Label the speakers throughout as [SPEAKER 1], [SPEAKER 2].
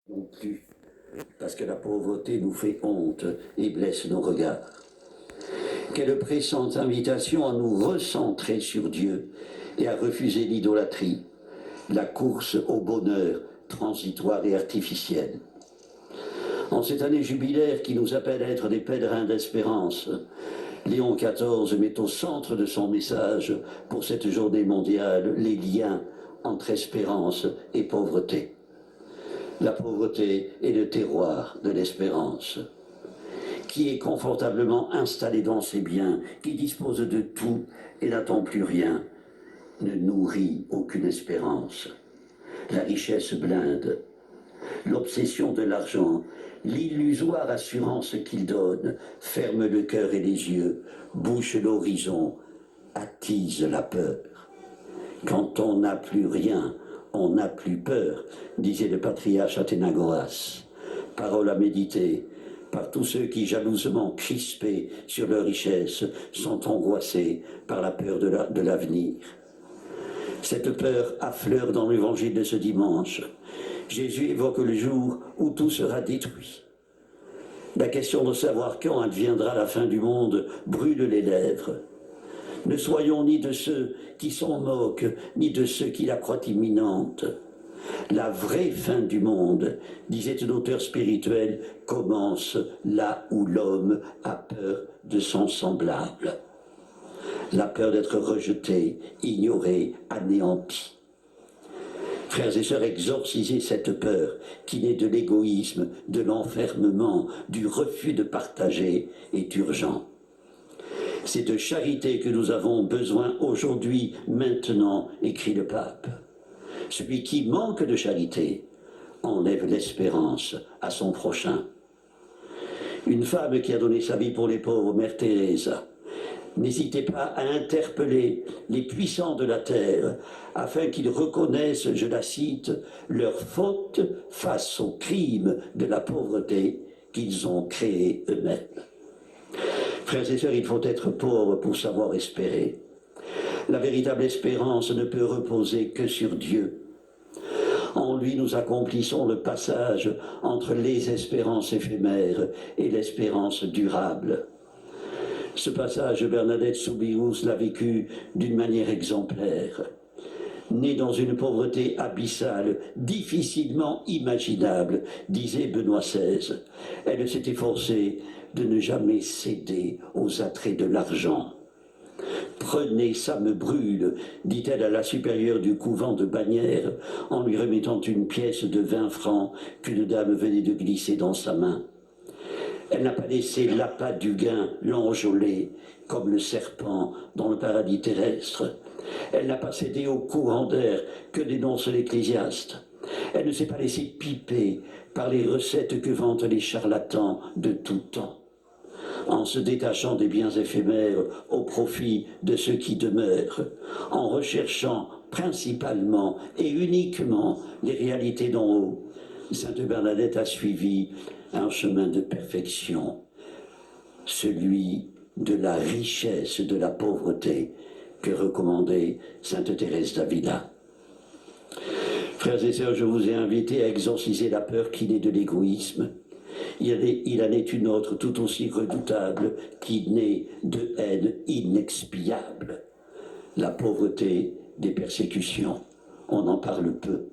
[SPEAKER 1] Non plus, parce que la pauvreté nous fait honte et blesse nos regards. Quelle pressante invitation à nous recentrer sur Dieu et à refuser l'idolâtrie, la course au bonheur transitoire et artificielle. En cette année jubilaire qui nous appelle à être des pèlerins d'espérance, Léon XIV met au centre de son message pour cette journée mondiale les liens entre espérance et pauvreté. La pauvreté est le terroir de l'espérance. Qui est confortablement installé dans ses biens, qui dispose de tout et n'attend plus rien, ne nourrit aucune espérance. La richesse blinde, l'obsession de l'argent, l'illusoire assurance qu'il donne, ferme le cœur et les yeux, bouche l'horizon, attise la peur. Quand on n'a plus rien, on n'a plus peur, disait le patriarche Athénagoras. Parole à méditer par tous ceux qui, jalousement crispés sur leur richesse, sont angoissés par la peur de l'avenir. Cette peur affleure dans l'évangile de ce dimanche. Jésus évoque le jour où tout sera détruit. La question de savoir quand adviendra la fin du monde brûle les lèvres. Ne soyons ni de ceux qui s'en moquent, ni de ceux qui la croient imminente. La vraie fin du monde, disait un auteur spirituel, commence là où l'homme a peur de son semblable. La peur d'être rejeté, ignoré, anéanti. Frères et sœurs, exorcisez cette peur qui naît de l'égoïsme, de l'enfermement, du refus de partager est urgent. C'est de charité que nous avons besoin aujourd'hui, maintenant, écrit le pape. Celui qui manque de charité enlève l'espérance à son prochain. Une femme qui a donné sa vie pour les pauvres, Mère Teresa, n'hésitez pas à interpeller les puissants de la terre afin qu'ils reconnaissent, je la cite, leur faute face au crime de la pauvreté qu'ils ont créé eux-mêmes. Frères et sœurs, il faut être pauvre pour savoir espérer. La véritable espérance ne peut reposer que sur Dieu. En lui, nous accomplissons le passage entre les espérances éphémères et l'espérance durable. Ce passage, Bernadette Soubirous l'a vécu d'une manière exemplaire. Née dans une pauvreté abyssale, difficilement imaginable, disait Benoît XVI, elle s'est efforcée de ne jamais céder aux attraits de l'argent. Prenez, ça me brûle, dit-elle à la supérieure du couvent de Bagnères, en lui remettant une pièce de 20 francs qu'une dame venait de glisser dans sa main. Elle n'a pas laissé l'appât du gain l'enjôler, comme le serpent dans le paradis terrestre. Elle n'a pas cédé au courant d'air que dénonce l'ecclésiaste. Elle ne s'est pas laissée piper par les recettes que vantent les charlatans de tout temps. En se détachant des biens éphémères au profit de ceux qui demeurent, en recherchant principalement et uniquement les réalités d'en haut, Sainte Bernadette a suivi un chemin de perfection, celui de la richesse de la pauvreté que recommandait Sainte Thérèse d'Avila. Frères et sœurs, je vous ai invité à exorciser la peur qui naît de l'égoïsme. Il en est une autre tout aussi redoutable qui naît de haine inexpiable. La pauvreté des persécutions. On en parle peu.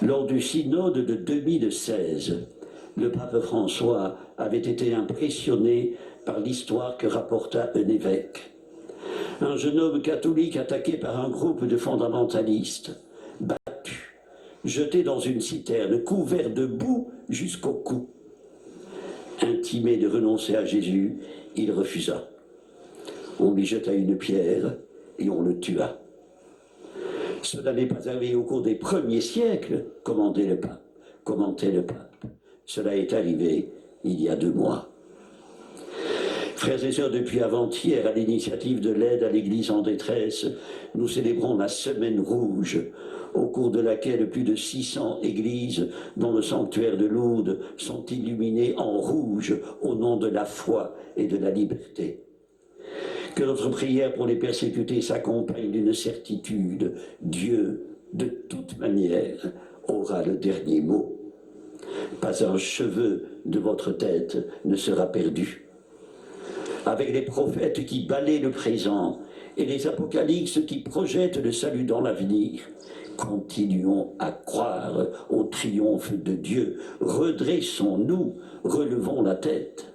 [SPEAKER 1] Lors du synode de 2016, le pape François avait été impressionné par l'histoire que rapporta un évêque. Un jeune homme catholique attaqué par un groupe de fondamentalistes, battu, jeté dans une citerne, couvert de boue jusqu'au cou. Intimé de renoncer à Jésus, il refusa. On lui jeta une pierre et on le tua. Cela n'est pas arrivé au cours des premiers siècles, commentait le pape. Cela est arrivé il y a 2 mois. Frères et sœurs, depuis avant-hier, à l'initiative de l'aide à l'Église en détresse, nous célébrons la Semaine rouge, au cours de laquelle plus de 600 églises, dont le sanctuaire de Lourdes, sont illuminées en rouge au nom de la foi et de la liberté. Que notre prière pour les persécutés s'accompagne d'une certitude. Dieu, de toute manière, aura le dernier mot. Pas un cheveu de votre tête ne sera perdu. Avec les prophètes qui balaient le présent et les apocalypses qui projettent le salut dans l'avenir, continuons à croire au triomphe de Dieu. Redressons-nous, relevons la tête.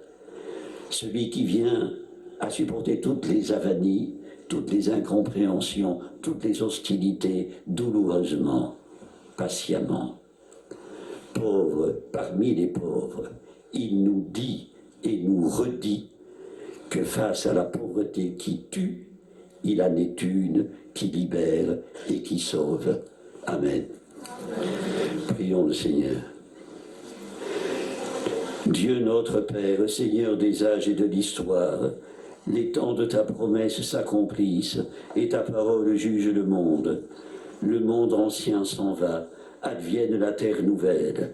[SPEAKER 1] Celui qui vient a supporté toutes les avanies, toutes les incompréhensions, toutes les hostilités, douloureusement, patiemment. Pauvre parmi les pauvres, il nous dit et nous redit que face à la pauvreté qui tue, il en est une qui libère et qui sauve. Amen. Prions le Seigneur. Dieu notre Père, Seigneur des âges et de l'histoire, les temps de ta promesse s'accomplissent et ta parole juge le monde. Le monde ancien s'en va, advienne la terre nouvelle.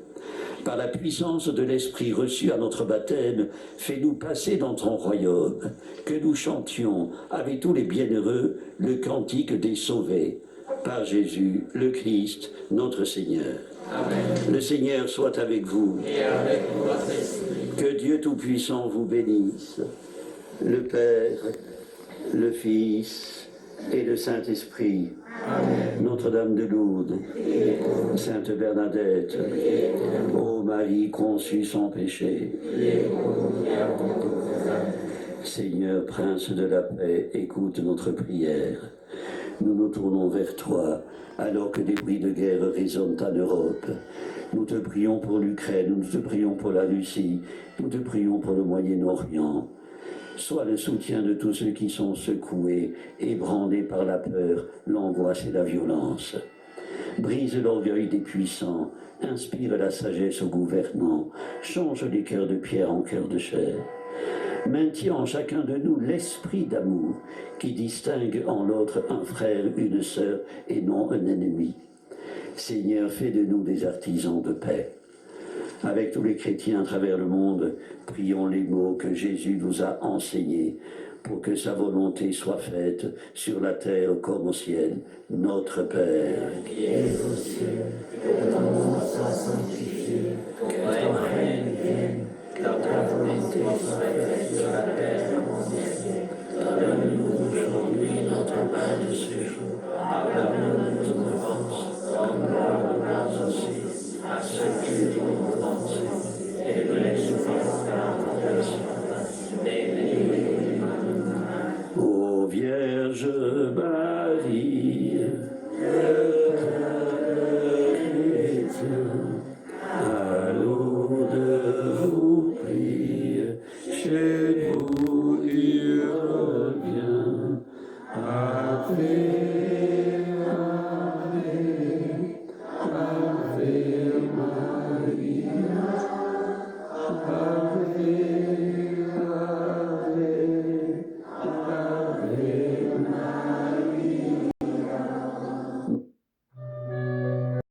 [SPEAKER 1] Par la puissance de l'Esprit reçu à notre baptême, fais-nous passer dans ton royaume, que nous chantions avec tous les bienheureux le cantique des sauvés. Par Jésus, le Christ, notre Seigneur. Amen. Le Seigneur soit avec vous. Et avec votre esprit. Que Dieu Tout-Puissant vous bénisse, le Père, le Fils et le Saint-Esprit. Amen. Notre-Dame de Lourdes, Sainte Bernadette, ô Marie conçue sans péché, Seigneur, Prince de la paix, écoute notre prière. Nous nous tournons vers toi, alors que des bruits de guerre résonnent en Europe. Nous te prions pour l'Ukraine, nous te prions pour la Russie, nous te prions pour le Moyen-Orient. Sois le soutien de tous ceux qui sont secoués, ébranlés par la peur, l'angoisse et la violence. Brise l'orgueil des puissants, inspire la sagesse aux gouvernants, change les cœurs de pierre en cœurs de chair. Maintiens en chacun de nous l'esprit d'amour qui distingue en l'autre un frère, une sœur et non un ennemi. Seigneur, fais de nous des artisans de paix. Avec tous les chrétiens à travers le monde, prions les mots que Jésus nous a enseignés pour que sa volonté soit faite sur la terre comme au ciel. Notre Père, qui es aux cieux, que ton nom soit sanctifié, que ton règne vienne, que ta volonté soit faite sur la terre comme au ciel. Donne-nous aujourd'hui notre pain de ce jour. Pardonne-nous nos offenses, comme nous pardonnons aussi à ceux qui nous offensent. Et ne les offense pas en tentation, mais délivre-nous du mal. Ô Vierge Marie, à Lourdes vous prie, chez vous il revient. Ave, Ave, Ave Maria, Ave